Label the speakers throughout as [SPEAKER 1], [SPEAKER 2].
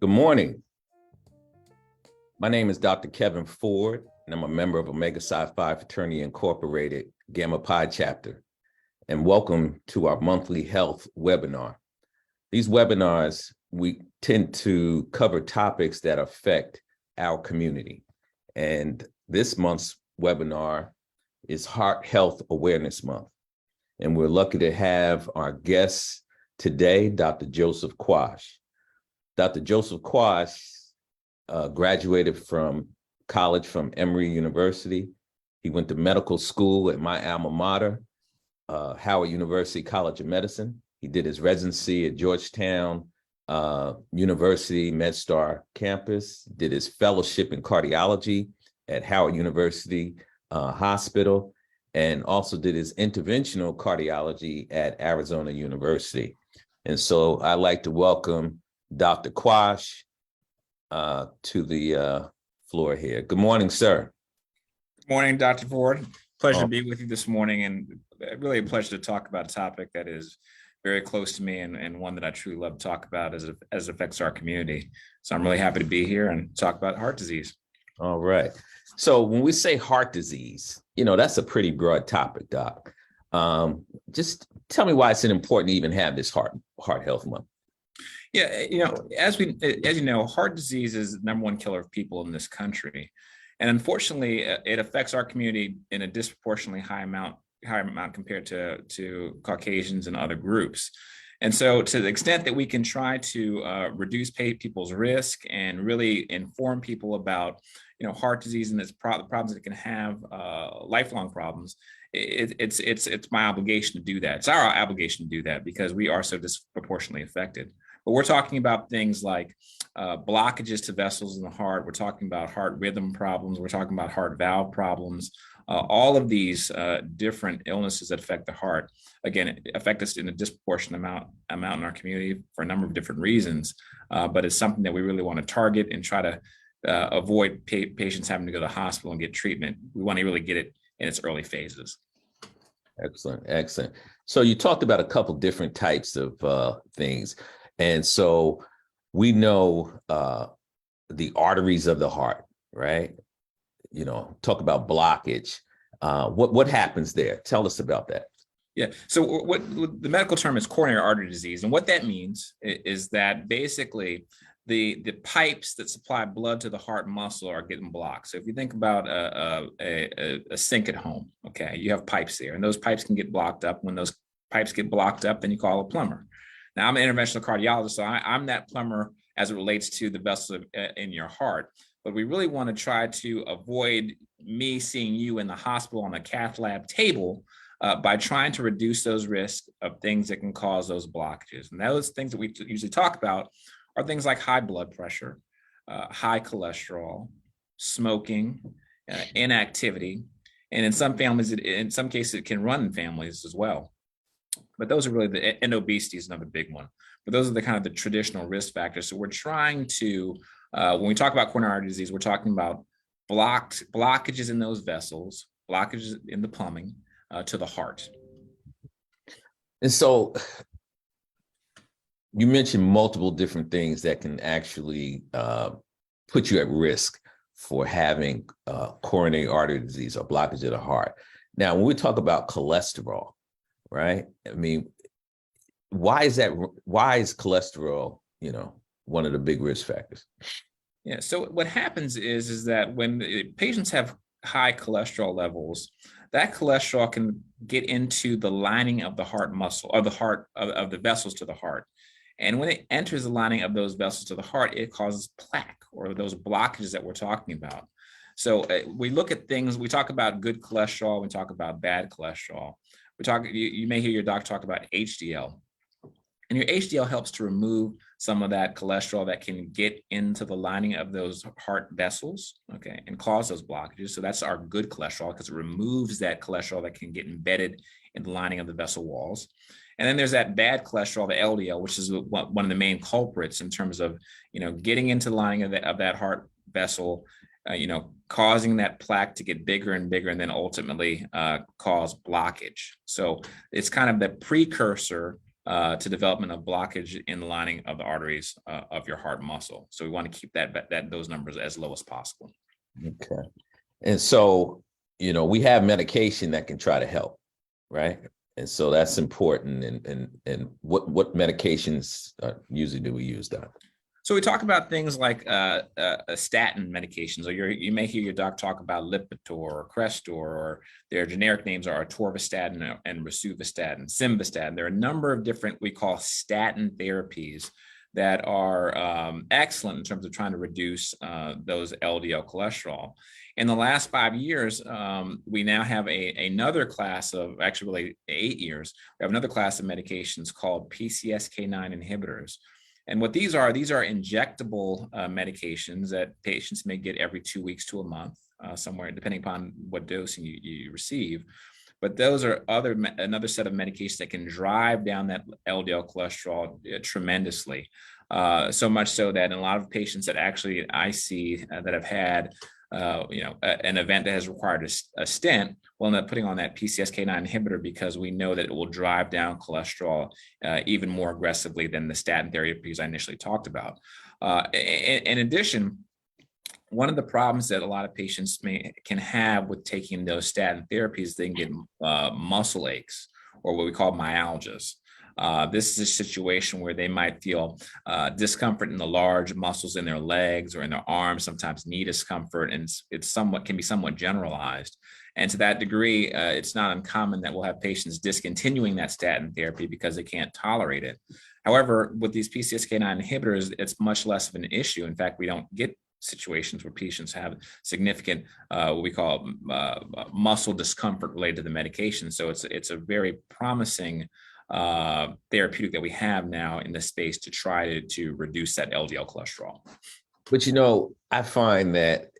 [SPEAKER 1] Good morning. My name is Dr. Kevin Ford, and I'm a member of Omega Psi Phi Fraternity Incorporated Gamma Pi chapter. And welcome to our monthly health webinar. These webinars, we tend to cover topics that affect our community. And this month's webinar is Heart Health Awareness Month. And we're lucky to have our guest today, Dr. Joseph Quash. Dr. Joseph Quash graduated from college from Emory University. He went to medical school at my alma mater, Howard University College of Medicine. He did his residency at Georgetown University MedStar campus, did his fellowship in cardiology at Howard University Hospital, and also did his interventional cardiology at Arizona University. And so I'd like to welcome Dr. Quash to the floor here. Good morning, sir.
[SPEAKER 2] Good morning, Dr. Ford. Pleasure to be with you this morning, and really a pleasure to talk about a topic that is very close to me and one that I truly love to talk about as it affects our community. So I'm really happy to be here and talk about heart disease.
[SPEAKER 1] All right. So when we say heart disease, that's a pretty broad topic, Doc. Just tell me why it's important to even have this heart health month.
[SPEAKER 2] Yeah, as you know, heart disease is the number one killer of people in this country. And unfortunately, it affects our community in a disproportionately high amount compared to Caucasians and other groups. And so to the extent that we can try to reduce people's risk and really inform people about, heart disease and its problems that it can have, lifelong problems, it's my obligation to do that. It's our obligation to do that because we are so disproportionately affected. But we're talking about things like blockages to vessels in the heart. We're talking about heart rhythm problems. We're talking about heart valve problems. All of these different illnesses that affect the heart, again, affect us in a disproportionate amount in our community for a number of different reasons. But it's something that we really want to target and try to avoid patients having to go to the hospital and get treatment. We want to really get it in its early phases.
[SPEAKER 1] Excellent. So you talked about a couple different types of things. And so we know the arteries of the heart, right? Talk about blockage. What happens there? Tell us about that.
[SPEAKER 2] Yeah. So what the medical term is coronary artery disease. And what that means is that basically the pipes that supply blood to the heart muscle are getting blocked. So if you think about a sink at home, okay, you have pipes there and those pipes can get blocked up. When those pipes get blocked up, then you call a plumber. Now, I'm an interventional cardiologist, so I'm that plumber as it relates to the vessels in your heart. But we really want to try to avoid me seeing you in the hospital on a cath lab table by trying to reduce those risks of things that can cause those blockages. And those things that we usually talk about are things like high blood pressure, high cholesterol, smoking, inactivity, and in some cases, it can run in families as well. But those are really and obesity is another big one. But those are the kind of the traditional risk factors. So we're trying to, when we talk about coronary artery disease, we're talking about blockages in those vessels, blockages in the plumbing to the heart.
[SPEAKER 1] And so you mentioned multiple different things that can actually put you at risk for having coronary artery disease or blockage of the heart. Now, when we talk about cholesterol, right? I mean, why is cholesterol, one of the big risk factors?
[SPEAKER 2] Yeah. So what happens is that when patients have high cholesterol levels, that cholesterol can get into the lining of the heart muscle or the heart of the vessels to the heart. And when it enters the lining of those vessels to the heart, it causes plaque or those blockages that we're talking about. So we look at things, we talk about good cholesterol, we talk about bad cholesterol. You may hear your doctor talk about HDL. And your HDL helps to remove some of that cholesterol that can get into the lining of those heart vessels, okay, and cause those blockages. So that's our good cholesterol because it removes that cholesterol that can get embedded in the lining of the vessel walls. And then there's that bad cholesterol, the LDL, which is one of the main culprits in terms of, getting into the lining of that heart vessel, causing that plaque to get bigger and bigger, and then ultimately cause blockage. So it's kind of the precursor to development of blockage in the lining of the arteries of your heart muscle. So we want to keep those numbers as low as possible.
[SPEAKER 1] Okay. And so, we have medication that can try to help, right? And so that's important. And what medications usually do we use, Doc?
[SPEAKER 2] So we talk about things like statin medications, or you may hear your doc talk about Lipitor or Crestor, or their generic names are atorvastatin and rosuvastatin, simvastatin. There are a number of different, we call statin therapies that are excellent in terms of trying to reduce those LDL cholesterol. In the last 5 years, we now have another class of, actually really 8 years, we have another class of medications called PCSK9 inhibitors. And what these are injectable medications that patients may get every 2 weeks to a month, somewhere, depending upon what dosing you receive. But those are another set of medications that can drive down that LDL cholesterol tremendously. So much so that in a lot of patients that actually I see that have had an event that has required a stent, we'll end up putting on that PCSK9 inhibitor because we know that it will drive down cholesterol even more aggressively than the statin therapies I initially talked about. In addition, one of the problems that a lot of patients can have with taking those statin therapies, they can get muscle aches, or what we call myalgias. This is a situation where they might feel discomfort in the large muscles in their legs or in their arms, sometimes knee discomfort, and can be somewhat generalized. And to that degree, it's not uncommon that we'll have patients discontinuing that statin therapy because they can't tolerate it. However, with these PCSK9 inhibitors, it's much less of an issue. In fact, we don't get situations where patients have significant what we call muscle discomfort related to the medication. So it's a very promising therapeutic that we have now in this space to try to reduce that LDL cholesterol.
[SPEAKER 1] But I find that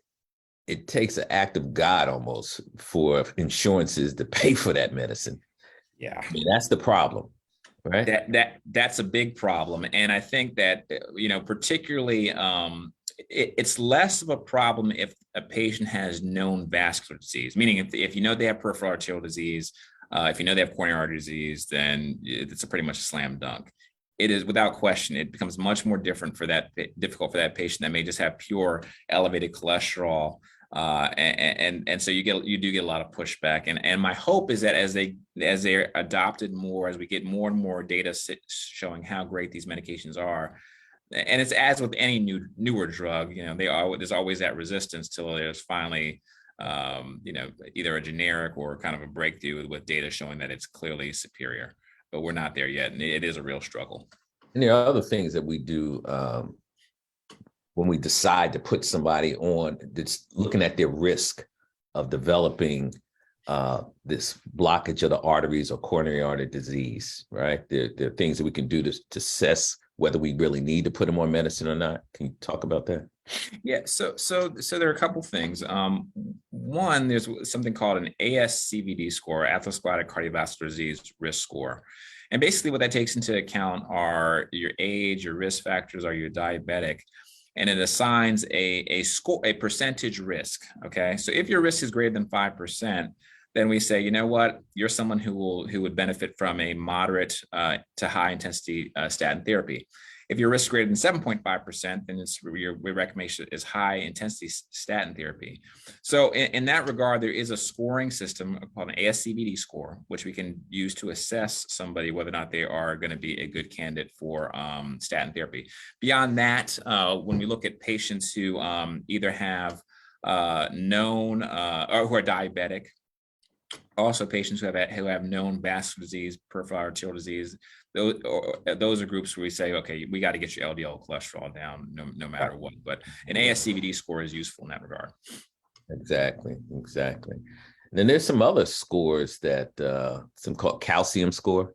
[SPEAKER 1] it takes an act of God almost for insurances to pay for that medicine.
[SPEAKER 2] Yeah,
[SPEAKER 1] I mean, that's the problem, right?
[SPEAKER 2] That's a big problem, and I think that particularly it's less of a problem if a patient has known vascular disease, meaning if they have peripheral arterial disease. If they have coronary artery disease, then it's pretty much a slam dunk. It is without question. It becomes much more difficult for that patient that may just have pure elevated cholesterol, and so you do get a lot of pushback. And my hope is that as they're adopted more, as we get more and more data showing how great these medications are, and it's as with any newer drug, there's always that resistance till there's finally either a generic or kind of a breakthrough with data showing that it's clearly superior, but we're not there yet. And it is a real struggle.
[SPEAKER 1] And there are other things that we do when we decide to put somebody on, that's looking at their risk of developing this blockage of the arteries or coronary artery disease, right? There are things that we can do to assess whether we really need to put them on medicine or not. Can you talk about that?
[SPEAKER 2] Yeah, so there are a couple things. One, there's something called an ASCVD score, atherosclerotic cardiovascular disease risk score. And basically what that takes into account are your age, your risk factors, are you diabetic, and it assigns a score, a percentage risk, okay? So if your risk is greater than 5%, then we say, you know what, you're someone who would benefit from a moderate to high intensity statin therapy. If your risk is greater than 7.5%, then your recommendation is high intensity statin therapy. So in that regard, there is a scoring system called an ASCVD score, which we can use to assess somebody whether or not they are going to be a good candidate for statin therapy. Beyond that, when we look at patients who either have known or who are diabetic, also patients who have known vascular disease, peripheral arterial disease, those are groups where we say, okay, we got to get your LDL cholesterol down no matter what. But an ASCVD score is useful in that regard.
[SPEAKER 1] Exactly. And then there's some other scores that some called calcium score.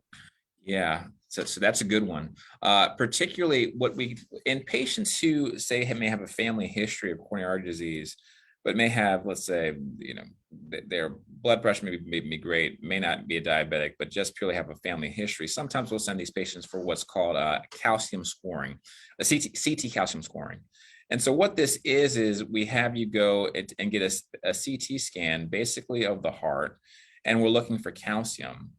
[SPEAKER 2] Yeah. So that's a good one. Particularly in patients who may have a family history of coronary artery disease, but may have, let's say, their blood pressure may be great, may not be a diabetic, but just purely have a family history. Sometimes we'll send these patients for what's called calcium scoring, a CT calcium scoring. And so what this is we have you go and get a CT scan basically of the heart. and we're looking for calcium.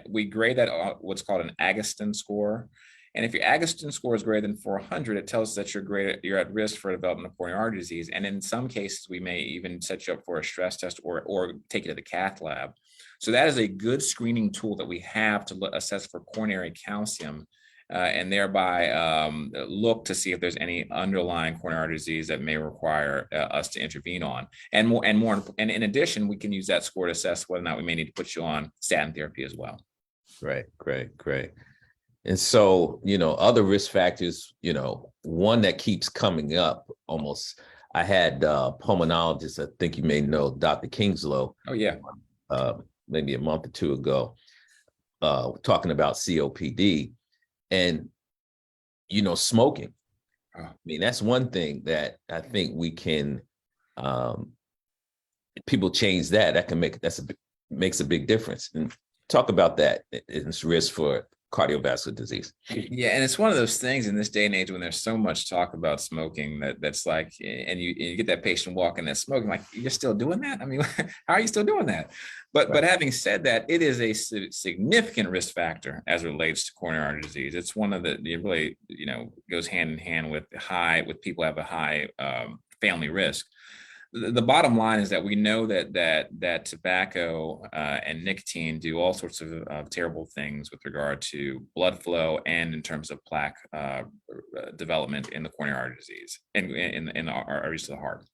[SPEAKER 2] We grade that what's called an Agatston score. And if your Agatston score is greater than 400, it tells us that you're at risk for development of coronary artery disease. And in some cases, we may even set you up for a stress test or take you to the cath lab. So that is a good screening tool that we have to assess for coronary calcium, and thereby look to see if there's any underlying coronary artery disease that may require us to intervene on. And in addition, we can use that score to assess whether or not we may need to put you on statin therapy as well.
[SPEAKER 1] Right, great. And so, other risk factors, one that keeps coming up almost, I had pulmonologist, I think you may know, Dr. Kingslow.
[SPEAKER 2] Oh, yeah.
[SPEAKER 1] Maybe a month or two ago, talking about COPD and, smoking.
[SPEAKER 2] Oh.
[SPEAKER 1] I mean, that's one thing that I think we can, people change that makes a big difference. And talk about that, its risk for cardiovascular disease.
[SPEAKER 2] Yeah, and it's one of those things in this day and age when there's so much talk about smoking that's like, and you get that patient walking that's smoking, like, you're still doing that? I mean, how are you still doing that? But having said that, it is a significant risk factor as it relates to coronary artery disease. It's one of it really, goes hand in hand with people who have a high family risk. The bottom line is that we know that tobacco and nicotine do all sorts of terrible things with regard to blood flow and in terms of plaque development in the coronary artery disease and in the arteries to the heart.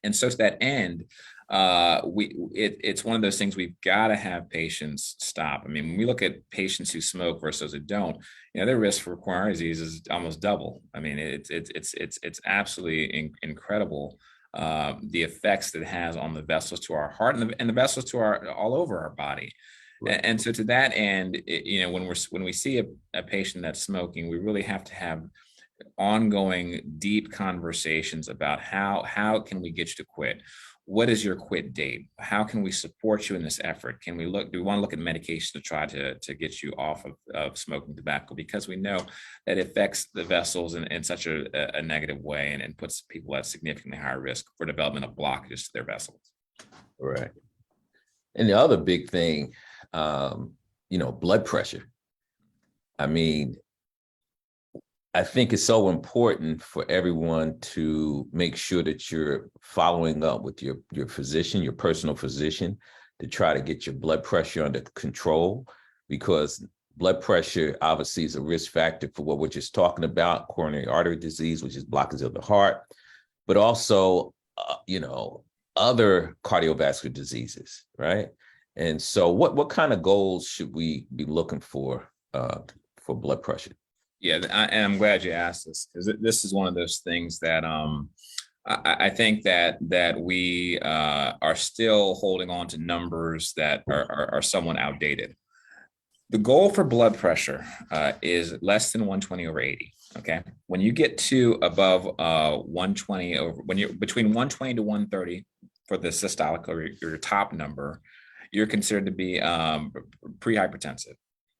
[SPEAKER 2] And so to that end, it's one of those things we've got to have patients stop. I mean, when we look at patients who smoke versus those who don't, their risk for coronary disease is almost double. I mean, it's absolutely incredible. The effects that it has on the vessels to our heart and the vessels to all over our body. Right. And so to that end, when we see a patient that's smoking, we really have to have ongoing deep conversations about how can we get you to quit? What is your quit date? How can we support you in this effort? Do we want to look at medication to try to get you off of smoking tobacco? Because we know that it affects the vessels in such a negative way and puts people at significantly higher risk for development of blockages to their vessels.
[SPEAKER 1] Right. And the other big thing, blood pressure. I mean, I think it's so important for everyone to make sure that you're following up with your physician, your personal physician, to try to get your blood pressure under control, because blood pressure obviously is a risk factor for what we're just talking about, coronary artery disease, which is blockage of the heart, but also, other cardiovascular diseases, right? And so what kind of goals should we be looking for blood pressure?
[SPEAKER 2] Yeah, and I'm glad you asked this, because this is one of those things that I think that we are still holding on to numbers that are somewhat outdated. The goal for blood pressure is less than 120 over 80. Okay, when you get to above 120 over, when you're between 120 to 130 for the systolic or your top number, you're considered to be pre-hypertensive.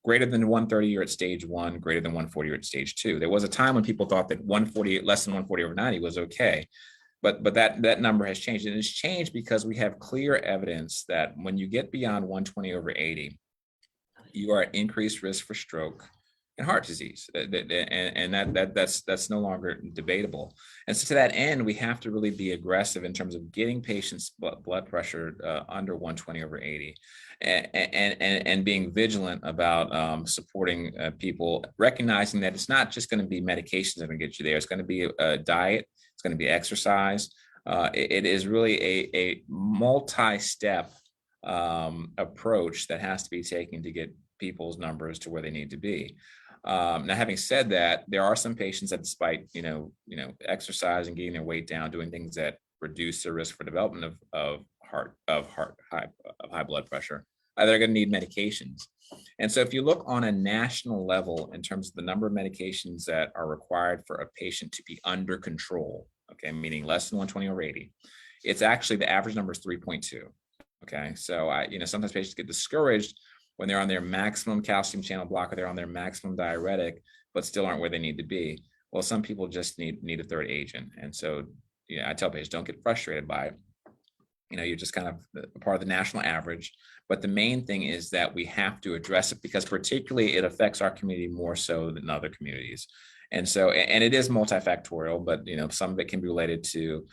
[SPEAKER 2] Greater than 130, you're at stage 1. Greater than 140, you're at stage 2. There was a time when people thought that 140, less than 140 over 90 was okay. But that number has changed. And it's changed because we have clear evidence that when you get beyond 120 over 80, you are at increased risk for stroke and heart disease. And that's no longer debatable. And so to that end, we have to really be aggressive in terms of getting patients' blood pressure under 120 over 80. And being vigilant about supporting people, recognizing that it's not just going to be medications that are going to get you there. It's going to be a diet. It's going to be exercise. It is really a multi-step approach that has to be taken to get people's numbers to where they need to be. Now, having said that, there are some patients that, despite exercise and getting their weight down, doing things that reduce the risk for development of high blood pressure, they're going to need medications. And so if you look on a national level in terms of the number of medications that are required for a patient to be under control, okay, meaning less than 120 over 80, it's actually, the average number is 3.2. Okay, so sometimes patients get discouraged when they're on their maximum calcium channel blocker, they're on their maximum diuretic, but still aren't where they need to be. Well, some people just need a third agent. And so, I tell patients, don't get frustrated by it. you're just kind of a part of the national average. But the main thing is that we have to address it because particularly it affects our community more so than other communities. And so, and it is multifactorial, but some of it can be related to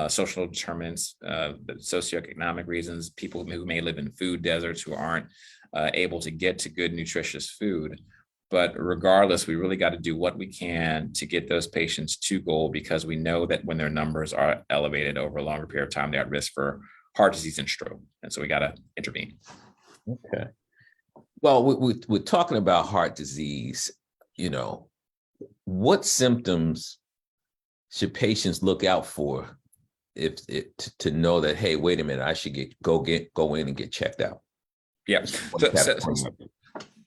[SPEAKER 2] social determinants, socioeconomic reasons, people who may live in food deserts who aren't able to get to good, nutritious food. But regardless, we really got to do what we can to get those patients to goal, because we know that when their numbers are elevated over a longer period of time, they're at risk for heart disease and stroke. And so we got to intervene.
[SPEAKER 1] Okay. Well, we're talking about heart disease. What symptoms should patients look out for to know that, hey, wait a minute, I should go in and get checked out?
[SPEAKER 2] Yeah.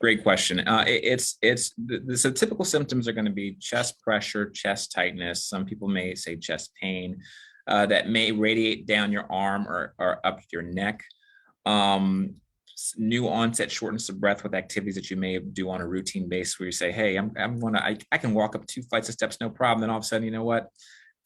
[SPEAKER 2] Great question. So typical symptoms are going to be chest pressure, chest tightness. Some people may say chest pain that may radiate down your arm or up your neck. New onset shortness of breath with activities that you may do on a routine basis, where you say, hey, I can walk up 2 flights of steps, no problem. Then all of a sudden, you know what?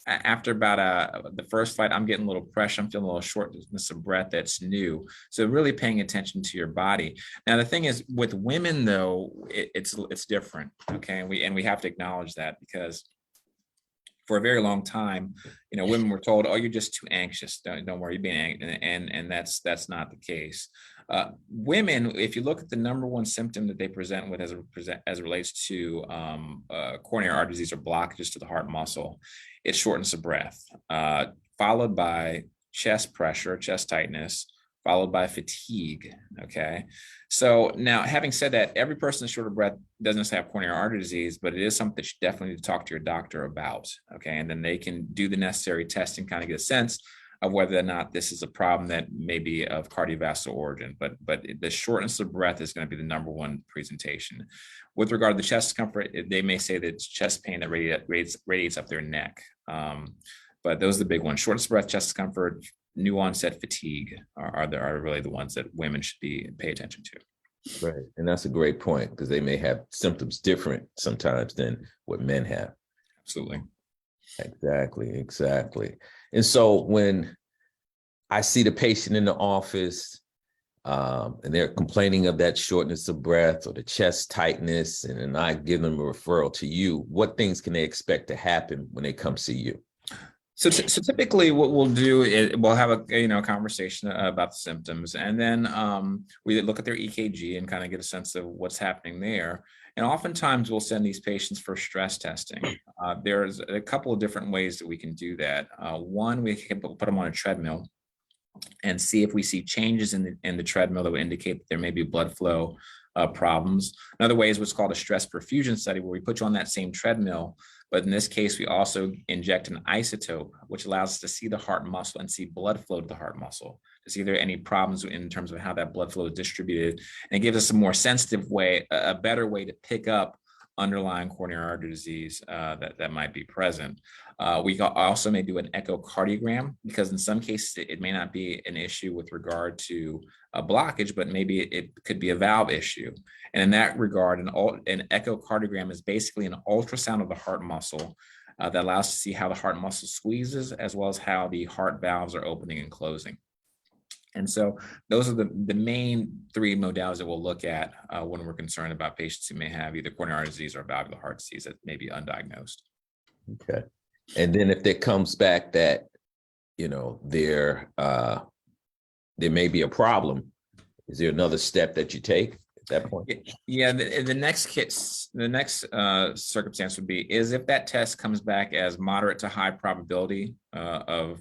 [SPEAKER 2] After about the first flight, I'm getting a little pressure. I'm feeling a little shortness of breath. That's new. So really paying attention to your body. Now, the thing is with women, though, it's different. Okay. And we have to acknowledge that, because for a very long time, women were told, oh, you're just too anxious. Don't worry, you're being anxious. And that's not the case. Women, if you look at the number one symptom that they present with as it relates to coronary artery disease or blockages to the heart muscle, it's shortness of breath, followed by chest pressure, chest tightness, followed by fatigue. Okay. So now, having said that, every person that's short of breath doesn't necessarily have coronary artery disease, but it is something that you definitely need to talk to your doctor about. Okay. And then they can do the necessary testing, kind of get a sense of whether or not this is a problem that may be of cardiovascular origin. But the shortness of breath is going to be the number one presentation. With regard to the chest discomfort, they may say that it's chest pain that radiates up their neck. But those are the big ones: shortness of breath, chest discomfort, new onset fatigue are really the ones that women should pay attention to.
[SPEAKER 1] Right. And that's a great point, because they may have symptoms different sometimes than what men have.
[SPEAKER 2] Absolutely.
[SPEAKER 1] Exactly. And so when I see the patient in the office and they're complaining of that shortness of breath or the chest tightness, and then I give them a referral to you, what things can they expect to happen when they come see you?
[SPEAKER 2] So typically what we'll do is we'll have a conversation about the symptoms, and then we look at their EKG and kind of get a sense of what's happening there. And oftentimes we'll send these patients for stress testing. There's a couple of different ways that we can do that. One, we can put them on a treadmill and see if we see changes in the treadmill that would indicate that there may be blood flow problems. Another way is what's called a stress perfusion study, where we put you on that same treadmill, but in this case, we also inject an isotope, which allows us to see the heart muscle and see blood flow to the heart muscle, to see if there are any problems in terms of how that blood flow is distributed. And it gives us a more sensitive way, a better way to pick up underlying coronary artery disease that might be present. We also may do an echocardiogram, because in some cases it may not be an issue with regard to a blockage, but maybe it could be a valve issue. And in that regard, an echocardiogram is basically an ultrasound of the heart muscle that allows us to see how the heart muscle squeezes, as well as how the heart valves are opening and closing. And so those are the main 3 modalities that we'll look at when we're concerned about patients who may have either coronary artery disease or valvular heart disease that may be undiagnosed.
[SPEAKER 1] Okay. And then if it comes back that, there may be a problem, is there another step that you take at that point?
[SPEAKER 2] Yeah, the next circumstance would be is if that test comes back as moderate to high probability of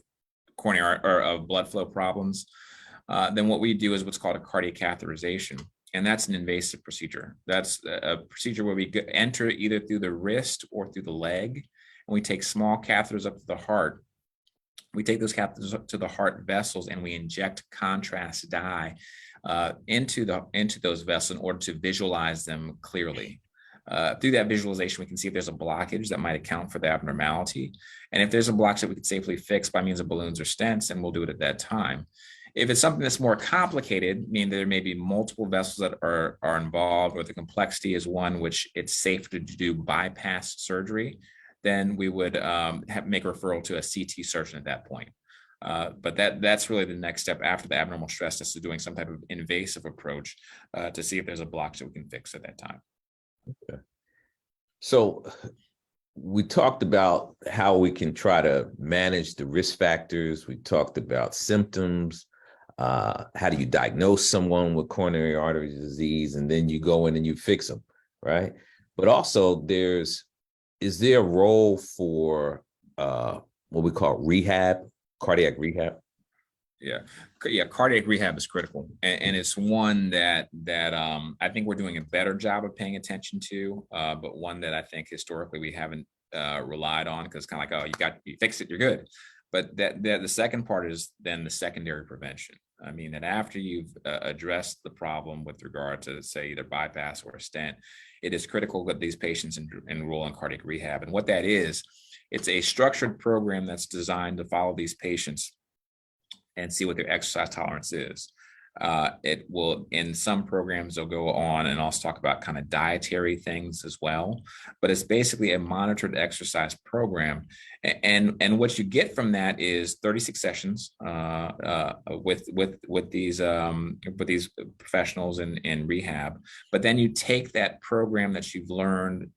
[SPEAKER 2] coronary or of blood flow problems, then what we do is what's called a cardiac catheterization. And that's an invasive procedure. That's a procedure where we enter either through the wrist or through the leg, and we take small catheters up to the heart. We take those catheters up to the heart vessels, and we inject contrast dye into those vessels in order to visualize them clearly. Through that visualization, we can see if there's a blockage that might account for the abnormality. And if there's a blockage that we could safely fix by means of balloons or stents, then we'll do it at that time. If it's something that's more complicated, meaning there may be multiple vessels that are involved, or the complexity is one which it's safe to do bypass surgery, then we would make a referral to a CT surgeon at that point. But that's really the next step after the abnormal stress test, is doing some type of invasive approach to see if there's a block that we can fix at that time.
[SPEAKER 1] Okay. So we talked about how we can try to manage the risk factors. We talked about symptoms. How do you diagnose someone with coronary artery disease? And then you go in and you fix them, right? But also is there a role for what we call rehab, cardiac rehab?
[SPEAKER 2] Yeah, cardiac rehab is critical, and it's one that I think we're doing a better job of paying attention to, but one that I think historically we haven't relied on, because it's kind of like, oh, you fix it, you're good. But that the second part is then the secondary prevention. I mean, that after you've addressed the problem with regard to, say, either bypass or a stent, it is critical that these patients enroll in cardiac rehab. And what that is, it's a structured program that's designed to follow these patients and see what their exercise tolerance is. It will, in some programs, they'll go on and also talk about kind of dietary things as well. But it's basically a monitored exercise program. And what you get from that is 36 sessions with these professionals in rehab. But then you take that program that you've learned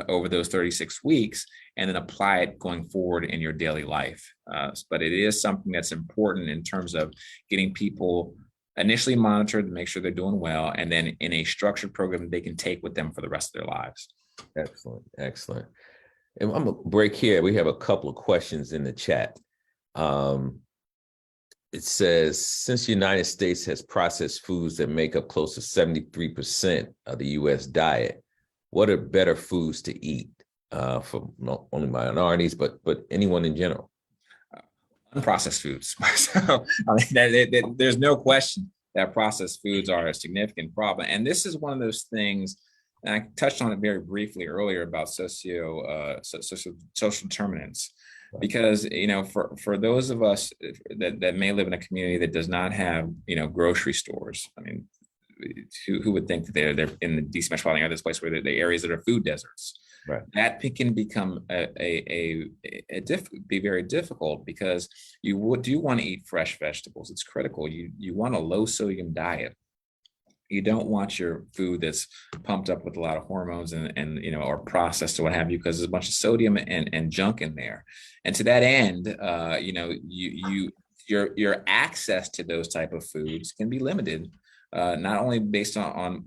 [SPEAKER 2] over those 36 weeks and then apply it going forward in your daily life. But it is something that's important in terms of getting people initially monitored to make sure they're doing well, and then in a structured program they can take with them for the rest of their lives.
[SPEAKER 1] Excellent, excellent. And I'm gonna break here. We have a couple of questions in the chat. It says, since the United States has processed foods that make up close to 73% of the US diet, what are better foods to eat for not only minorities, but anyone in general?
[SPEAKER 2] Unprocessed foods. So I mean, there's no question that processed foods are a significant problem. And this is one of those things, and I touched on it very briefly earlier about social determinants. Because, you know, for those of us that may live in a community that does not have, you know, grocery stores, I mean, who would think that they're in the DC metropolitan area, this place where the areas that are food deserts, right? That can become be very difficult, because you do want to eat fresh vegetables. It's critical. You want a low sodium diet. You don't want your food that's pumped up with a lot of hormones and you know, or processed or what have you, because there's a bunch of sodium and junk in there. And to that end, you know, your access to those type of foods can be limited. Not only based on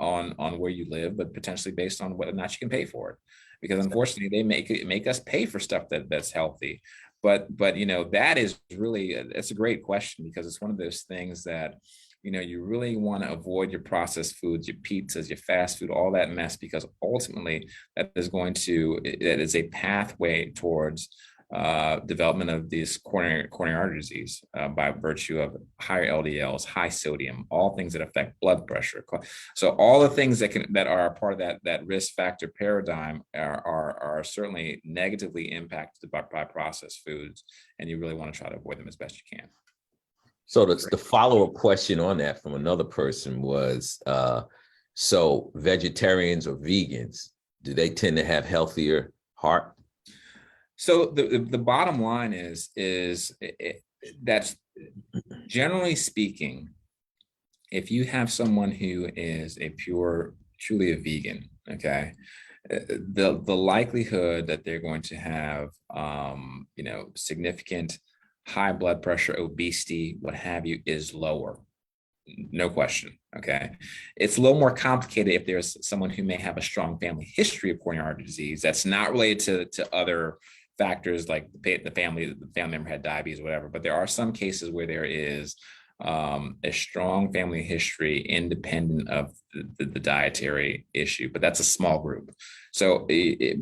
[SPEAKER 2] where you live, but potentially based on whether or not you can pay for it, because unfortunately they make us pay for stuff that's healthy. But you know, that is really, it's a great question, because it's one of those things that, you know, you really want to avoid your processed foods, your pizzas, your fast food, all that mess, because ultimately that is a pathway towards development of these coronary artery disease by virtue of higher LDLs, high sodium, all things that affect blood pressure. So all the things that are a part of that risk factor paradigm are certainly negatively impacted by processed foods, and you really want to try to avoid them as best you can.
[SPEAKER 1] So the follow-up question on that from another person was, so vegetarians or vegans, do they tend to have healthier heart?
[SPEAKER 2] So the bottom line is that's, generally speaking, if you have someone who is truly a vegan, okay, the likelihood that they're going to have you know, significant high blood pressure, obesity, what have you, is lower. No question. Okay. It's a little more complicated if there's someone who may have a strong family history of coronary artery disease that's not related to other factors, like the family member had diabetes or whatever. But there are some cases where there is a strong family history independent of the dietary issue, but that's a small group. So the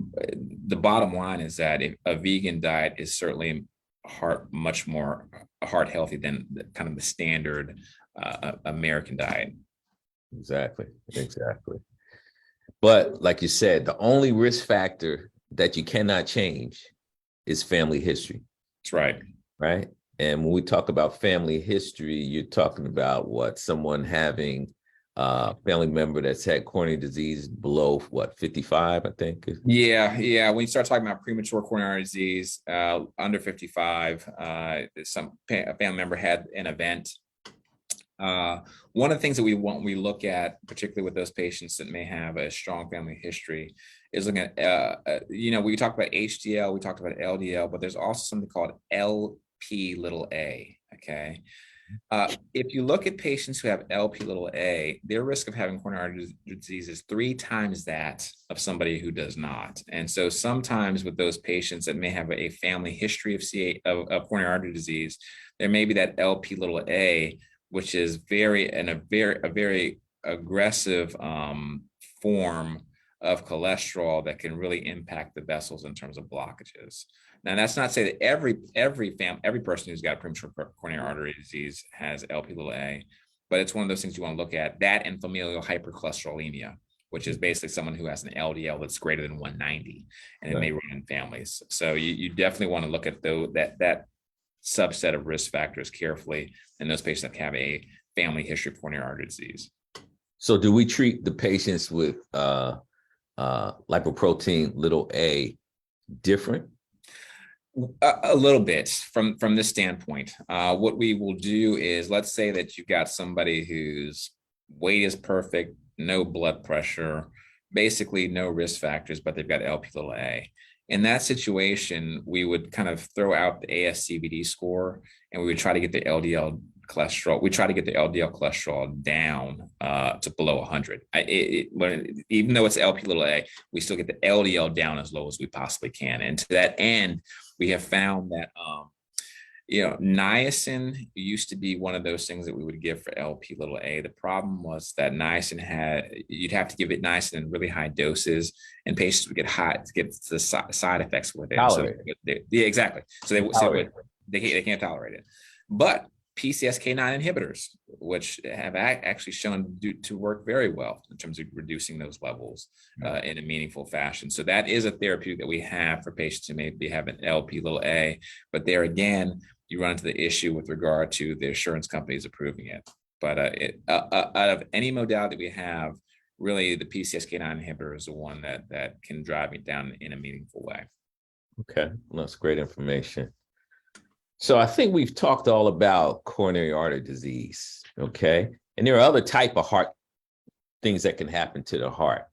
[SPEAKER 2] bottom line is that if a vegan diet is certainly much more heart healthy than kind of the standard American diet.
[SPEAKER 1] Exactly. But like you said, the only risk factor that you cannot change is family history.
[SPEAKER 2] That's right.
[SPEAKER 1] Right. And when we talk about family history, you're talking about someone having family member that's had coronary disease below what, 55, I think.
[SPEAKER 2] Yeah. When you start talking about premature coronary disease, under 55, a family member had an event. One of the things that we look at, particularly with those patients that may have a strong family history, is looking at, we talked about HDL, we talked about LDL, but there's also something called LP little a. Okay. If you look at patients who have LP little a, their risk of having coronary artery disease is 3 times that of somebody who does not. And so sometimes with those patients that may have a family history of coronary artery disease, there may be that LP little a, which is a very aggressive form of cholesterol that can really impact the vessels in terms of blockages. Now, that's not to say that every person who's got premature coronary artery disease has LP little a, but it's one of those things you want to look at. That and familial hypercholesterolemia, which is basically someone who has an LDL that's greater than 190, and it may run in families. So you definitely want to look at that subset of risk factors carefully in those patients that have a family history of coronary artery disease.
[SPEAKER 1] So do we treat the patients with lipoprotein little a different?
[SPEAKER 2] A little bit from this standpoint. What we will do is, let's say that you've got somebody whose weight is perfect, no blood pressure, basically no risk factors, but they've got LP little a. In that situation, we would kind of throw out the ASCVD score, and we would try to get the LDL cholesterol. We try to get the LDL cholesterol down to below 100. Even though it's LP little a, we still get the LDL down as low as we possibly can. And to that end, we have found that niacin used to be one of those things that we would give for LP little a. The problem was that you'd have to give it niacin in really high doses, and patients would get the side effects with it. So, yeah, exactly. So they can't tolerate it. But PCSK9 inhibitors, which have actually shown to work very well in terms of reducing those levels in a meaningful fashion. So that is a therapeutic that we have for patients who maybe have an LP little a, but there again, you run into the issue with regard to the insurance companies approving it. But out of any modality we have, really the PCSK9 inhibitor is the one that can drive it down in a meaningful way.
[SPEAKER 1] Okay, well, that's great information. So I think we've talked all about coronary artery disease, okay? And there are other type of heart things that can happen to the heart.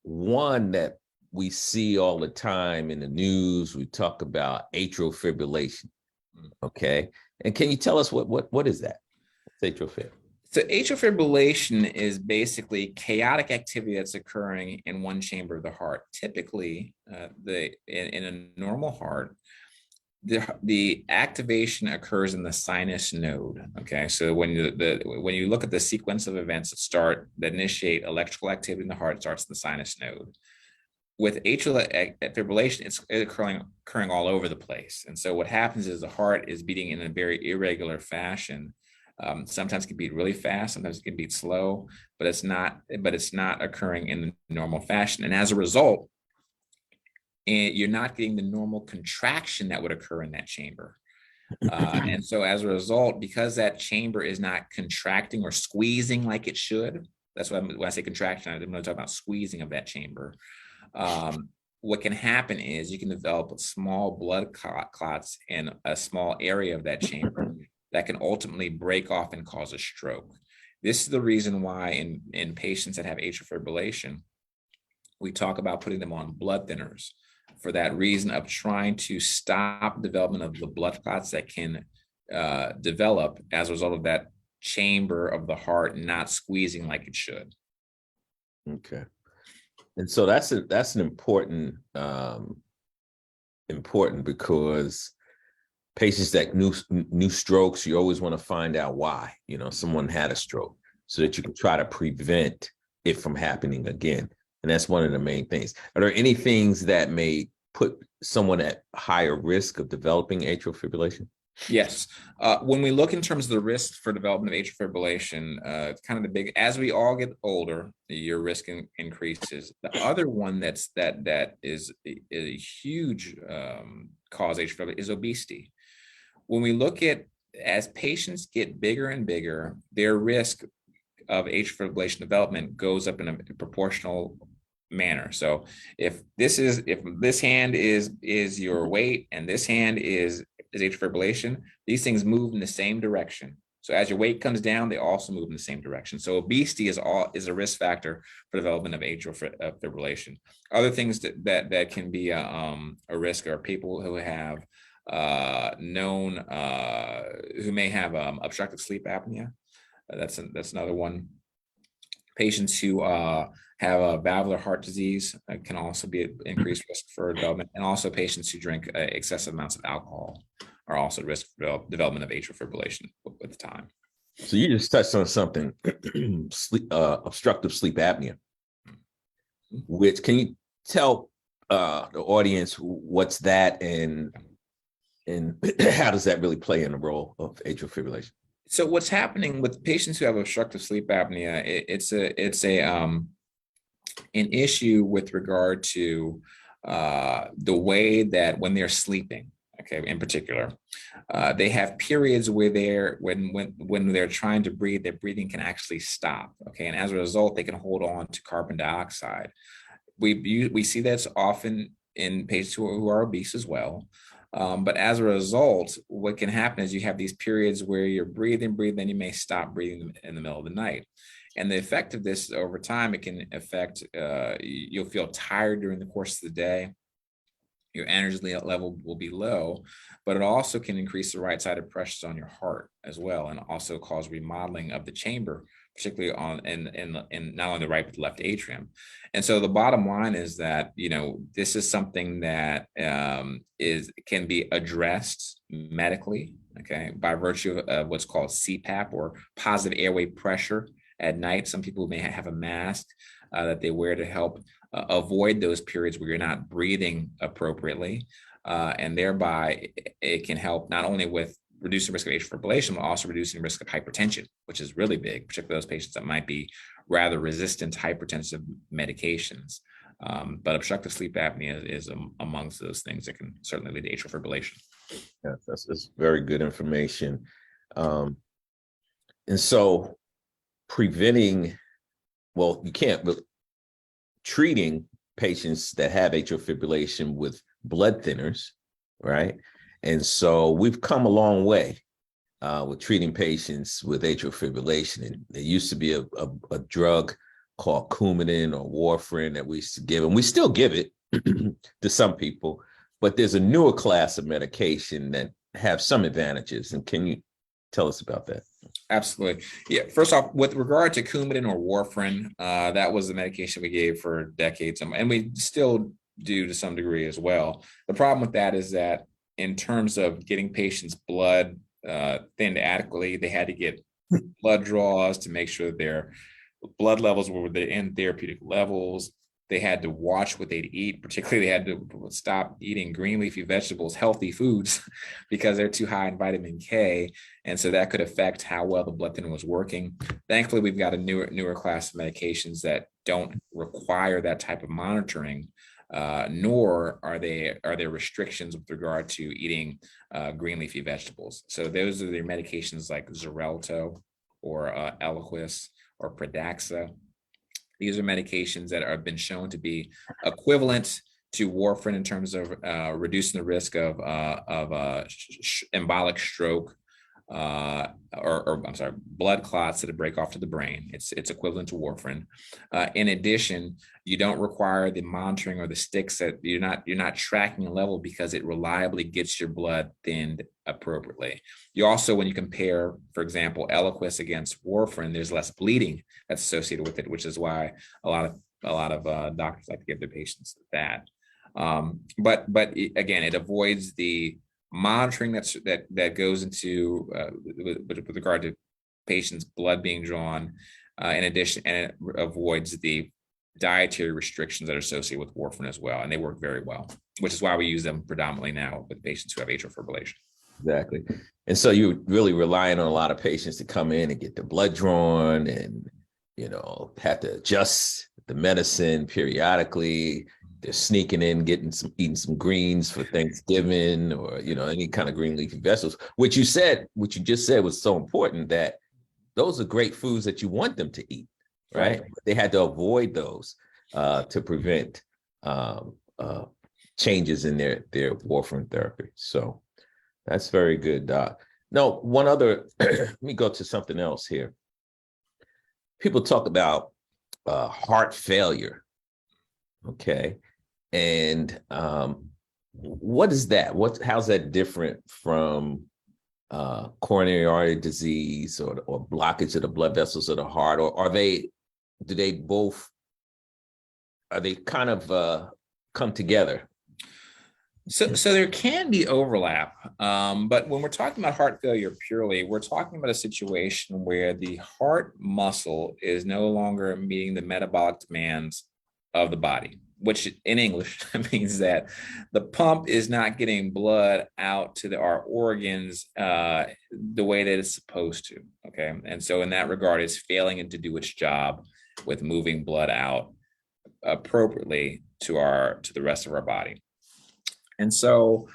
[SPEAKER 1] One that we see all the time in the news, we talk about atrial fibrillation, okay? And can you tell us what is that? What's atrial fibrillation?
[SPEAKER 2] So atrial fibrillation is basically chaotic activity that's occurring in one chamber of the heart. Typically, in a normal heart, the activation occurs in the sinus node. Okay, so when you look at the sequence of events that initiate electrical activity in the heart, it starts in the sinus node. With atrial fibrillation, it's occurring all over the place. And so what happens is the heart is beating in a very irregular fashion. Sometimes it can beat really fast, sometimes it can beat slow, but it's not occurring in the normal fashion. And as a result, you're not getting the normal contraction that would occur in that chamber. And so as a result, because that chamber is not contracting or squeezing like it should, that's when I say contraction, I'm going to talk about squeezing of that chamber. What can happen is you can develop small blood clots in a small area of that chamber that can ultimately break off and cause a stroke. This is the reason why in patients that have atrial fibrillation, we talk about putting them on blood thinners, for that reason of trying to stop development of the blood clots that can develop as a result of that chamber of the heart not squeezing like it should.
[SPEAKER 1] Okay. And so that's an important because patients that new strokes, you always want to find out why, someone had a stroke so that you can try to prevent it from happening again. And that's one of the main things. Are there any things that may put someone at higher risk of developing atrial fibrillation?
[SPEAKER 2] Yes. When we look in terms of the risk for development of atrial fibrillation, it's kind of as we all get older, your risk increases. The other one that is a huge cause of atrial fibrillation is obesity. When we look at, as patients get bigger and bigger, their risk of atrial fibrillation development goes up in a proportional manner. So if this hand is your weight and this hand is atrial fibrillation, these things move in the same direction. So as your weight comes down, they also move in the same direction. So obesity is a risk factor for development of atrial fibrillation. Other things that can be a risk are people who have who may have obstructive sleep apnea. That's another one. Patients who have a valvular heart disease can also be at increased risk for development, and also patients who drink excessive amounts of alcohol are also at risk for development of atrial fibrillation with time.
[SPEAKER 1] So you just touched on something, obstructive sleep apnea, which, can you tell the audience what's that, and how does that really play in the role of atrial fibrillation?
[SPEAKER 2] So what's happening with patients who have obstructive sleep apnea, it's an issue with regard to the way that when they're sleeping, okay, in particular, they have periods where when they're trying to breathe, their breathing can actually stop, okay, and as a result, they can hold on to carbon dioxide. We see that's often in patients who are obese as well. But as a result, what can happen is you have these periods where you're breathing, then you may stop breathing in the middle of the night. And the effect of this over time, it can affect, you'll feel tired during the course of the day. Your energy level will be low, but it also can increase the right-sided pressures on your heart as well, and also cause remodeling of the chamber, particularly in not only the right but the left atrium. And so the bottom line is that, you know, this is something that can be addressed medically, okay, by virtue of what's called CPAP, or positive airway pressure at night. Some people may have a mask that they wear to help avoid those periods where you're not breathing appropriately, and thereby it can help not only with reducing risk of atrial fibrillation, but also reducing risk of hypertension, which is really big, particularly those patients that might be rather resistant to hypertensive medications. But obstructive sleep apnea is amongst those things that can certainly lead to atrial fibrillation.
[SPEAKER 1] Yeah, that's very good information. And so preventing, well, you can't, but treating patients that have atrial fibrillation with blood thinners, right? And so we've come a long way with treating patients with atrial fibrillation. And there used to be a drug called Coumadin or warfarin that we used to give, and we still give it to some people, but there's a newer class of medication that have some advantages. And can you tell us about that?
[SPEAKER 2] Absolutely. Yeah. First off, with regard to Coumadin or warfarin, that was the medication we gave for decades, and we still do to some degree as well. The problem with that is that in terms of getting patients' blood thinned adequately, they had to get blood draws to make sure their blood levels were within therapeutic levels. They had to watch what they'd eat. Particularly, they had to stop eating green leafy vegetables, healthy foods, because they're too high in vitamin K. And so that could affect how well the blood thinner was working. Thankfully, we've got a newer class of medications that don't require that type of monitoring, nor are there restrictions with regard to eating green leafy vegetables. So those are the medications like Xarelto or Eliquis or Pradaxa. These are medications that have been shown to be equivalent to warfarin in terms of reducing the risk of embolic stroke, blood clots that break off to the brain. It's equivalent to warfarin. In addition, you don't require the monitoring or the sticks that you're not tracking a level, because it reliably gets your blood thinned appropriately. You also, when you compare, for example, Eliquis against warfarin, there's less bleeding that's associated with it, which is why a lot of doctors like to give their patients that. But again, it avoids the monitoring that goes into with regard to patients' blood being drawn. In addition, and it avoids the dietary restrictions that are associated with warfarin as well, and they work very well, which is why we use them predominantly now with patients who have atrial fibrillation.
[SPEAKER 1] Exactly. And so you're really relying on a lot of patients to come in and get their blood drawn, and, you know, have to adjust the medicine periodically. They're sneaking in, eating some greens for Thanksgiving, or, you know, any kind of green leafy vegetables, which you just said was so important, that those are great foods that you want them to eat, right?
[SPEAKER 2] Right.
[SPEAKER 1] They had to avoid those to prevent changes in their warfarin therapy. So that's very good, Doc. No, one other, let me go to something else here. People talk about heart failure, okay? And what is that? How's that different from coronary artery disease or blockage of the blood vessels of the heart? Or are they kind of come together?
[SPEAKER 2] So there can be overlap, but when we're talking about heart failure purely, we're talking about a situation where the heart muscle is no longer meeting the metabolic demands of the body, which in English means that the pump is not getting blood out to our organs the way that it's supposed to. Okay, and so in that regard, it's failing to do its job with moving blood out appropriately to the rest of our body. And so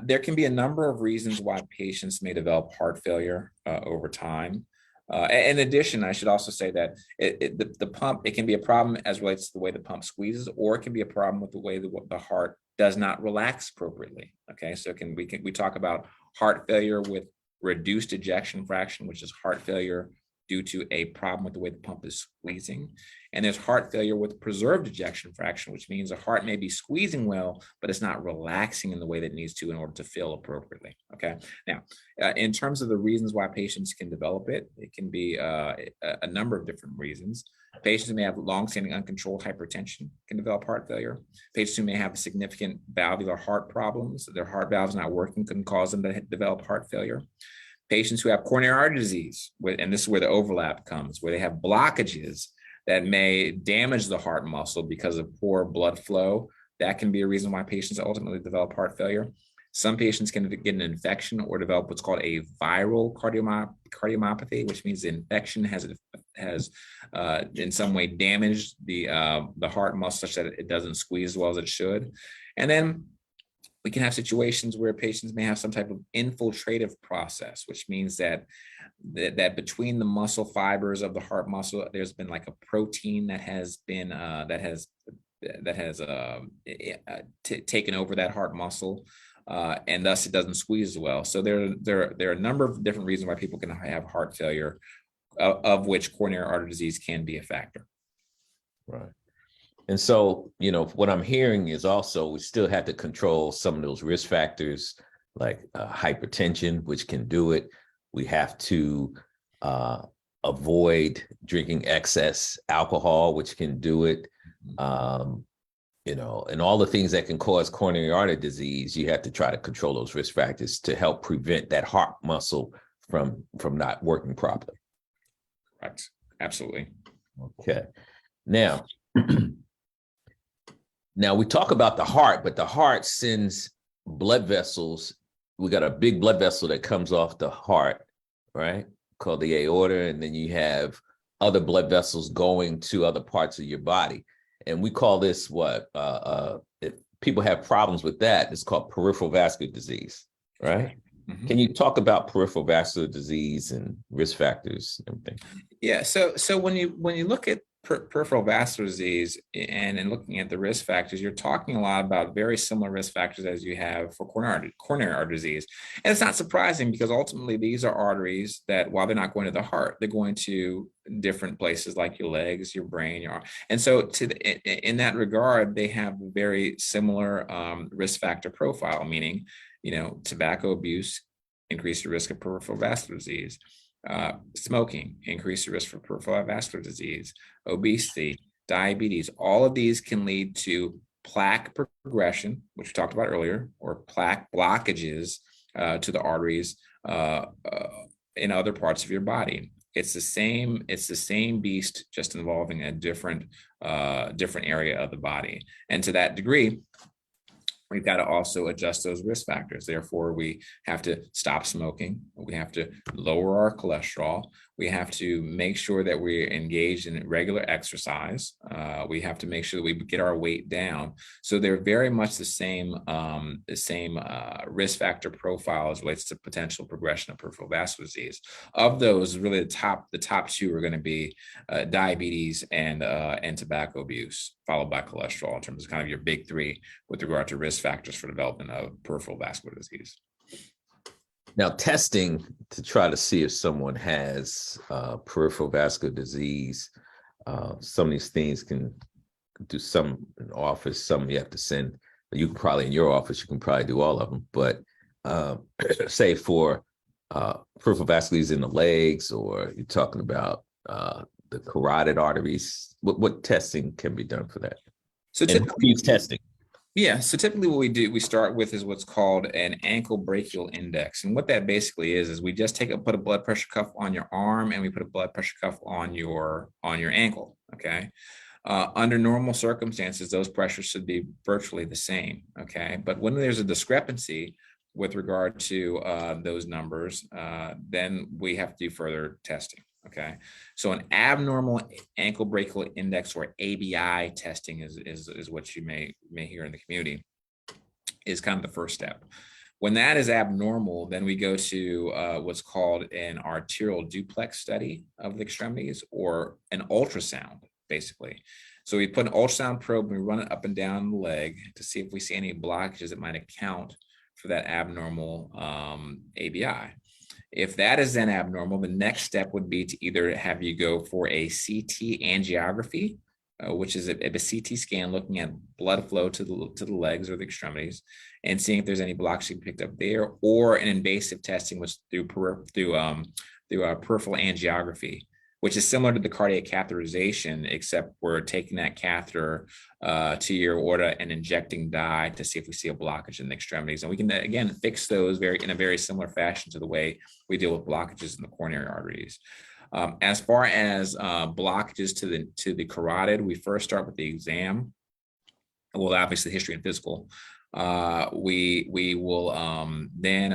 [SPEAKER 2] there can be a number of reasons why patients may develop heart failure over time. In addition, I should also say that the pump, it can be a problem as relates to the way the pump squeezes, or it can be a problem with the way the heart does not relax appropriately. Okay, so we talk about heart failure with reduced ejection fraction, which is heart failure due to a problem with the way the pump is squeezing. And there's heart failure with preserved ejection fraction, which means the heart may be squeezing well, but it's not relaxing in the way that it needs to in order to fill appropriately. Okay. Now, in terms of the reasons why patients can develop it, it can be a number of different reasons. Patients who may have longstanding uncontrolled hypertension can develop heart failure. Patients who may have significant valvular heart problems, their heart valves not working, can cause them to develop heart failure. Patients who have coronary artery disease, and this is where the overlap comes, where they have blockages that may damage the heart muscle because of poor blood flow. That can be a reason why patients ultimately develop heart failure. Some patients can get an infection or develop what's called a viral cardiomyopathy, which means the infection has in some way damaged the heart muscle such that it doesn't squeeze as well as it should. And then we can have situations where patients may have some type of infiltrative process, which means that between the muscle fibers of the heart muscle, there's been like a protein that has been taken over that heart muscle, and thus it doesn't squeeze as well. So there are a number of different reasons why people can have heart failure, of which coronary artery disease can be a factor.
[SPEAKER 1] Right. And so, what I'm hearing is also we still have to control some of those risk factors like hypertension, which can do it. We have to avoid drinking excess alcohol, which can do it. And all the things that can cause coronary artery disease, you have to try to control those risk factors to help prevent that heart muscle from not working properly.
[SPEAKER 2] Right. Absolutely.
[SPEAKER 1] Okay. Now, we talk about the heart, but the heart sends blood vessels. We got a big blood vessel that comes off the heart, right? Called the aorta. And then you have other blood vessels going to other parts of your body. And we call this if people have problems with that, it's called peripheral vascular disease, right? Mm-hmm. Can you talk about peripheral vascular disease and risk factors and everything?
[SPEAKER 2] Yeah. So when you look at peripheral vascular disease and in looking at the risk factors, you're talking a lot about very similar risk factors as you have for coronary artery disease. And it's not surprising because ultimately these are arteries that, while they're not going to the heart, they're going to different places like your legs, your brain, your arm. And so in that regard, they have a very similar risk factor profile, meaning, tobacco abuse increase the risk of peripheral vascular disease. Smoking, increase the risk for peripheral vascular disease, obesity, diabetes. All of these can lead to plaque progression, which we talked about earlier, or plaque blockages to the arteries in other parts of your body. It's the same beast, just involving a different area of the body. And to that degree, we've got to also adjust those risk factors. Therefore, we have to stop smoking. We have to lower our cholesterol. We have to make sure that we're engaged in regular exercise. We have to make sure that we get our weight down. So they're very much the same risk factor profile as relates to potential progression of peripheral vascular disease. Of those, really the top two are going to be diabetes and tobacco abuse, followed by cholesterol, in terms of kind of your big three with regard to risk factors for development of peripheral vascular disease.
[SPEAKER 1] Now, testing to try to see if someone has peripheral vascular disease, some of these things can do some in office, some you have to send. You can probably in your office, you can probably do all of them. But say for peripheral vascular disease in the legs, or you're talking about the carotid arteries, what testing can be done for that?
[SPEAKER 2] So
[SPEAKER 1] typically, testing.
[SPEAKER 2] Yeah, so typically what we start with is what's called an ankle brachial index. And what that basically is we just put a blood pressure cuff on your arm, and we put a blood pressure cuff on your ankle, okay? Under normal circumstances, those pressures should be virtually the same, okay? But when there's a discrepancy with regard to those numbers, then we have to do further testing. Okay, so an abnormal ankle brachial index, or ABI testing, is what you may hear in the community, is kind of the first step. When that is abnormal, then we go to what's called an arterial duplex study of the extremities, or an ultrasound, basically. So we put an ultrasound probe and we run it up and down the leg to see if we see any blockages that might account for that abnormal ABI. If that is then abnormal, the next step would be to either have you go for a CT angiography, which is a CT scan looking at blood flow to the legs or the extremities, and seeing if there's any blocks you picked up there, or an invasive testing, which through peripheral angiography, which is similar to the cardiac catheterization, except we're taking that catheter to your aorta and injecting dye to see if we see a blockage in the extremities. And we can, again, fix those in a very similar fashion to the way we deal with blockages in the coronary arteries. As far as blockages to the carotid, we first start with the exam. Well, obviously history and physical. We will then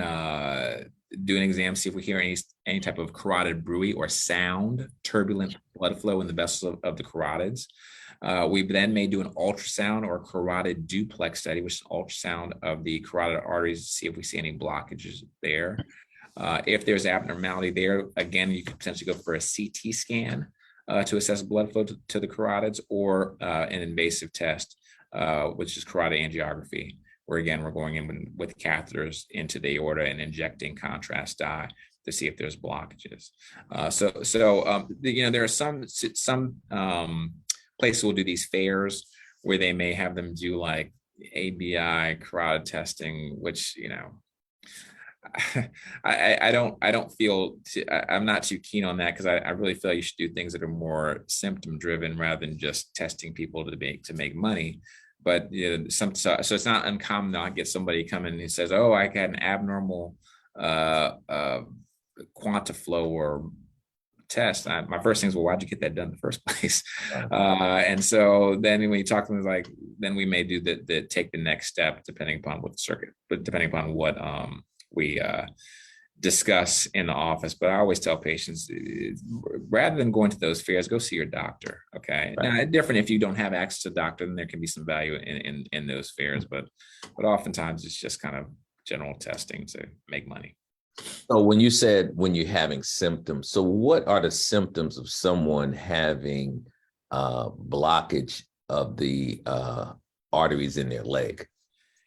[SPEAKER 2] do an exam, see if we hear any type of carotid bruit or sound, turbulent blood flow in the vessels of the carotids. We then may do an ultrasound or carotid duplex study, which is an ultrasound of the carotid arteries to see if we see any blockages there. If there's abnormality there, again, you could potentially go for a CT scan to assess blood flow to the carotids, or an invasive test, which is carotid angiography, where again, we're going in with catheters into the aorta and injecting contrast dye to see if there's blockages. There are some places will do these fairs where they may have them do like ABI carotid testing, which, I'm not too keen on that, because I really feel you should do things that are more symptom driven rather than just testing people to make money. But so it's not uncommon to get somebody come in and says, "Oh, I had an abnormal QuantaFlo or test." My first thing is, well, why'd you get that done in the first place? And so then when you talk to them, like, then we may do take the next step, depending upon what the circuit, but depending upon what we discuss in the office. But I always tell patients, rather than going to those fairs, go see your doctor. Okay. Right. Now, it's different if you don't have access to a doctor, then there can be some value in those fairs, but oftentimes it's just kind of general testing to make money.
[SPEAKER 1] So when you said when you're having symptoms, so what are the symptoms of someone having blockage of the arteries in their leg?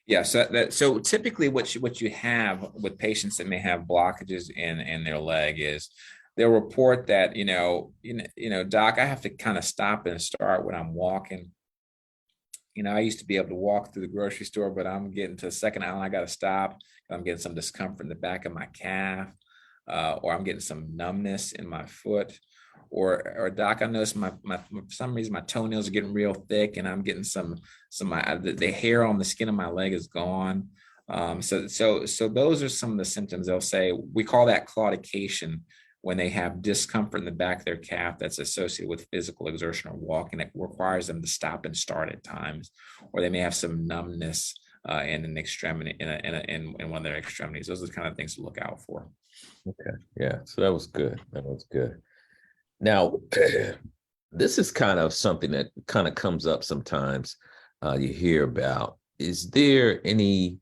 [SPEAKER 2] Yeah, so typically what you have with patients that may have blockages in their leg is they'll report that, doc, I have to kind of stop and start when I'm walking. I used to be able to walk through the grocery store, but I'm getting to the second aisle, I got to stop. I'm getting some discomfort in the back of my calf, or I'm getting some numbness in my foot. Or doc, I noticed my for some reason my toenails are getting real thick, and I'm getting the hair on the skin of my leg is gone. So those are some of the symptoms. They'll say, we call that claudication, when they have discomfort in the back of their calf that's associated with physical exertion or walking that requires them to stop and start at times, or they may have some numbness in an extremity in one of their extremities. Those are the kind of things to look out for.
[SPEAKER 1] Okay. Yeah. So that was good. That was good. Now, this is kind of something that kind of comes up sometimes. You hear about. Is there any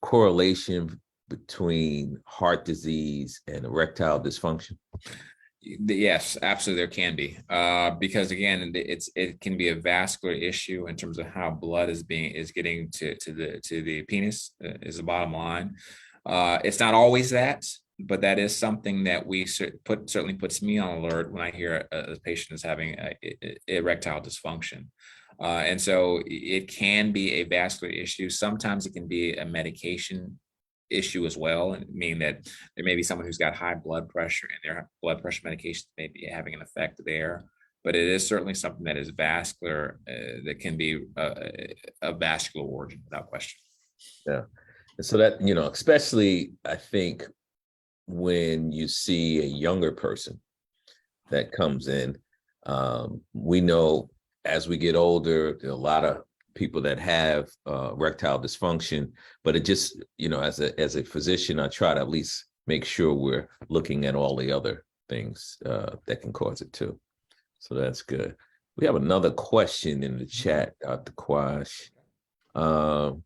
[SPEAKER 1] correlation between heart disease and erectile dysfunction?
[SPEAKER 2] Yes, absolutely, there can be, because again, it can be a vascular issue in terms of how blood is getting to the penis, is the bottom line. It's not always that, but that is something that certainly puts me on alert when I hear a patient is having erectile dysfunction. And so it can be a vascular issue. Sometimes it can be a medication issue as well, and meaning that there may be someone who's got high blood pressure and their blood pressure medications may be having an effect there. But it is certainly something that is vascular, that can be a vascular origin without question.
[SPEAKER 1] Yeah. And so that, especially I think when you see a younger person that comes in, we know as we get older, there are a lot of people that have erectile dysfunction, but it just, as a physician, I try to at least make sure we're looking at all the other things that can cause it too. So that's good. We have another question in the chat, Dr. Quash. And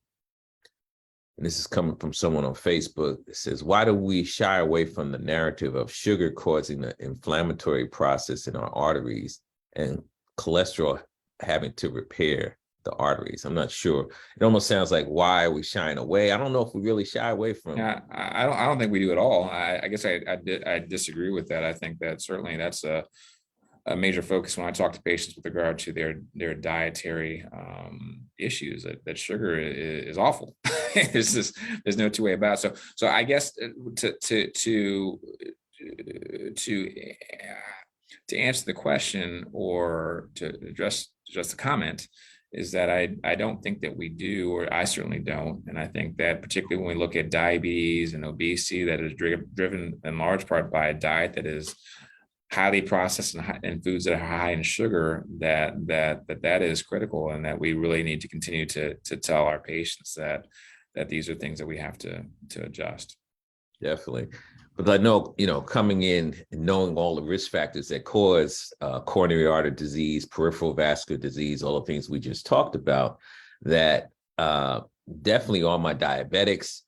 [SPEAKER 1] this is coming from someone on Facebook. It says, why do we shy away from the narrative of sugar causing the inflammatory process in our arteries and cholesterol having to repair the arteries? I'm not sure. It almost sounds like, why are we shying away? I don't know if we really shy away from.
[SPEAKER 2] Yeah, I don't think we do at all. I guess I disagree with that. I think that certainly that's a major focus when I talk to patients with regard to their dietary issues. That sugar is awful. There's no two way about it. So I guess to answer the question or to address the comment is that I don't think that we do, or I certainly don't. And I think that particularly when we look at diabetes and obesity, that is driven in large part by a diet that is highly processed and foods that are high in sugar, that is critical, and that we really need to continue to tell our patients that these are things that we have to adjust.
[SPEAKER 1] Definitely. But I know, coming in and knowing all the risk factors that cause coronary artery disease, peripheral vascular disease, all the things we just talked about, that definitely all my diabetics,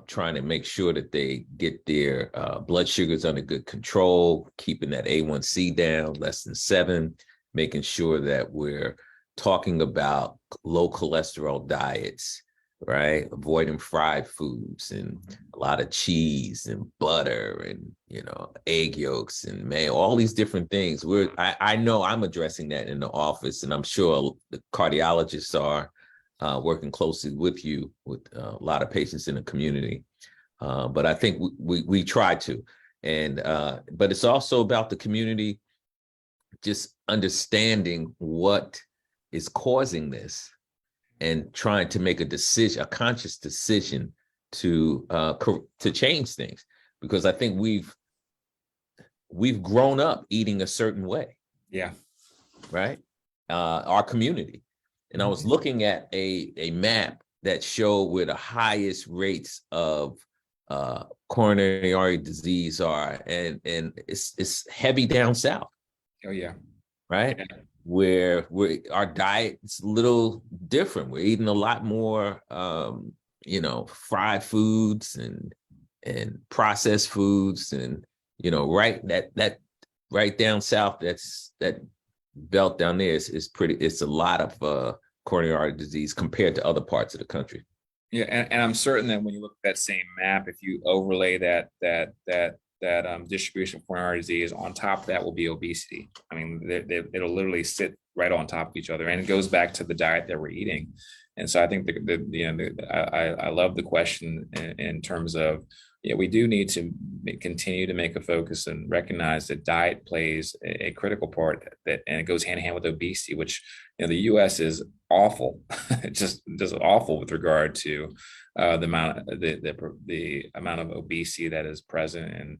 [SPEAKER 1] trying to make sure that they get their blood sugars under good control, keeping that A1C down, less than 7, making sure that we're talking about low cholesterol diets, right? Avoiding fried foods and a lot of cheese and butter and, egg yolks and mayo, all these different things. I know I'm addressing that in the office, and I'm sure the cardiologists are working closely with you with a lot of patients in the community. But I think we try to, but it's also about the community just understanding what is causing this and trying to make a conscious decision to change things, because I think we've grown up eating a certain way.
[SPEAKER 2] Yeah.
[SPEAKER 1] Right. Our community. And I was looking at a map that showed where the highest rates of coronary artery disease are, and it's heavy down south.
[SPEAKER 2] Oh yeah.
[SPEAKER 1] Right. Yeah. Where our diet is a little different. We're eating a lot more, fried foods and processed foods, and that right down south. That belt down there is pretty. It's a lot of coronary artery disease compared to other parts of the country.
[SPEAKER 2] Yeah, and I'm certain that when you look at that same map, if you overlay that distribution of coronary artery disease, on top of that will be obesity. I mean, it'll literally sit right on top of each other, and it goes back to the diet that we're eating. And so I think I love the question in terms of, we do need to continue to make a focus and recognize that diet plays a critical part, and it goes hand in hand with obesity, which the U.S. is awful, just awful with regard to the amount of obesity that is present, and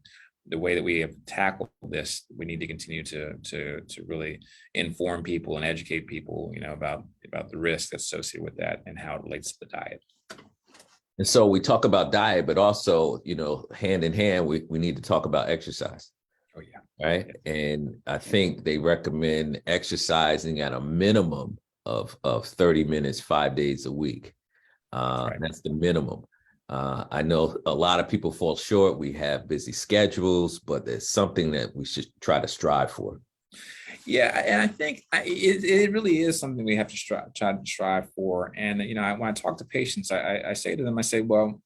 [SPEAKER 2] the way that we have tackled this. We need to continue to really inform people and educate people, about the risk that's associated with that and how it relates to the diet.
[SPEAKER 1] And so we talk about diet, but also, hand in hand, we need to talk about exercise.
[SPEAKER 2] Oh, yeah.
[SPEAKER 1] Right. And I think they recommend exercising at a minimum of 30 minutes, 5 days a week.
[SPEAKER 2] Right.
[SPEAKER 1] That's the minimum. I know a lot of people fall short. We have busy schedules, but there's something that we should try to strive for.
[SPEAKER 2] Yeah, and I think it really is something we have to try to strive for. And when I talk to patients, I say to them, I say, well,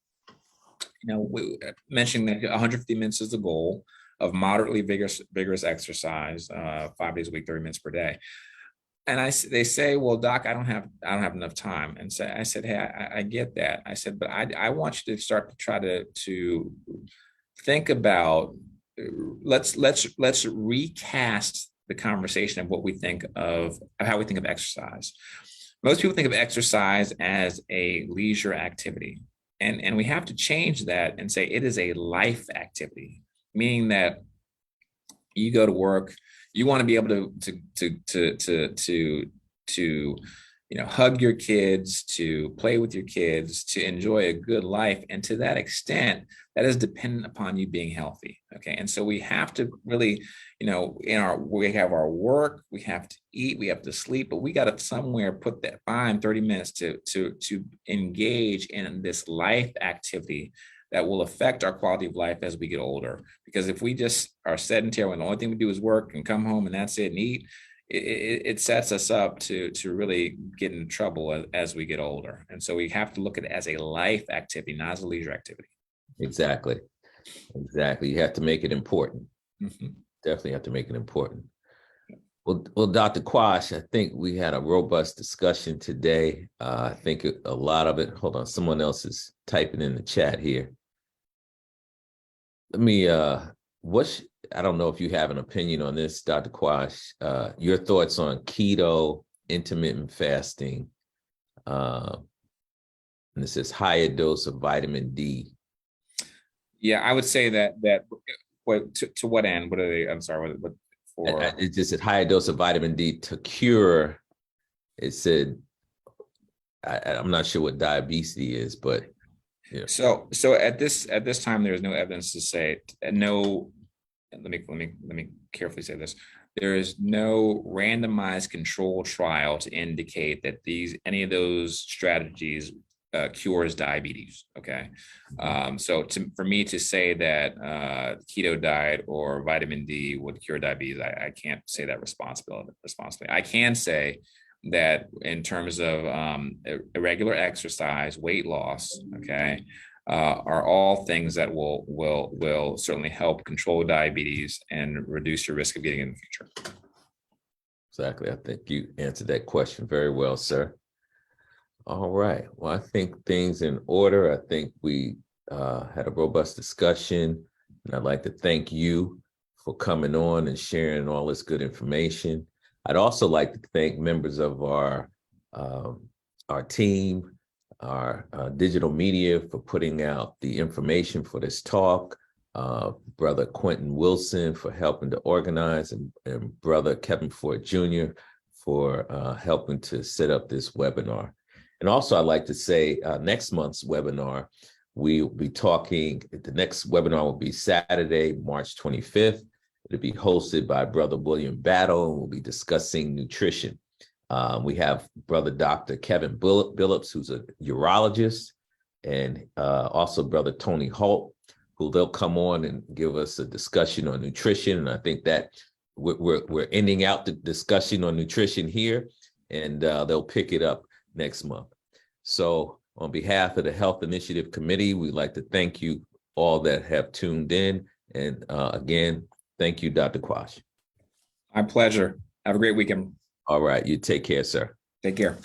[SPEAKER 2] mentioning that 150 minutes is the goal of moderately vigorous exercise, 5 days a week, 30 minutes per day. And they say, well, doc, I don't have enough time. And so I said, hey, I get that. I said, but I want you to start to try to think about, let's recast the conversation of what we think of how we think of exercise. Most people think of exercise as a leisure activity. And we have to change that and say it is a life activity, meaning that you go to work, you want to be able to hug your kids, to play with your kids, to enjoy a good life. And to that extent, that is dependent upon you being healthy. Okay. And so we have to really, we have our work, we have to eat, we have to sleep, but we got to somewhere find 30 minutes to engage in this life activity that will affect our quality of life as we get older. Because if we just are sedentary and the only thing we do is work and come home and that's it and eat, it sets us up to really get into trouble as we get older. And so we have to look at it as a life activity, not as a leisure activity.
[SPEAKER 1] Exactly. You have to make it important.
[SPEAKER 2] Mm-hmm.
[SPEAKER 1] Definitely have to make it important. Well, Dr. Quash, I think we had a robust discussion today. I think a lot of it, hold on, someone else is typing in the chat here. Let me, I don't know if you have an opinion on this, Dr. Quash, your thoughts on keto, intermittent fasting, and this says higher dose of vitamin D.
[SPEAKER 2] Yeah, I would say that to what end? What are they? I'm sorry, what for?
[SPEAKER 1] It just said higher dose of vitamin D to cure. It said, I'm not sure what diabetes is, but
[SPEAKER 2] yeah. So at this time, there's no evidence to say no. Let me carefully say this. There is no randomized control trial to indicate that any of those strategies cures diabetes. Okay. So for me to say that keto diet or vitamin D would cure diabetes, I can't say that responsibly. I can say that in terms of irregular exercise, weight loss, okay, are all things that will certainly help control diabetes and reduce your risk of getting it in the future.
[SPEAKER 1] Exactly. I think you answered that question very well, sir. All right. Well, I think things in order. I think we had a robust discussion, and I'd like to thank you for coming on and sharing all this good information. I'd also like to thank members of our team, our digital media for putting out the information for this talk, Brother Quentin Wilson for helping to organize, and Brother Kevin Ford Jr. for helping to set up this webinar. And also, I'd like to say next month's webinar, we'll be talking, the next webinar will be Saturday, March 25th. It'll be hosted by Brother William Battle, and we'll be discussing nutrition. We have Brother Dr. Kevin Billups, who's a urologist, and also Brother Tony Holt, who they'll come on and give us a discussion on nutrition. And I think that we're ending out the discussion on nutrition here, and they'll pick it up next month. So on behalf of the Health Initiative Committee, we'd like to thank you all that have tuned in. And again, thank you, Dr. Quash.
[SPEAKER 2] My pleasure. Have a great weekend.
[SPEAKER 1] All right. You take care, sir.
[SPEAKER 2] Take care.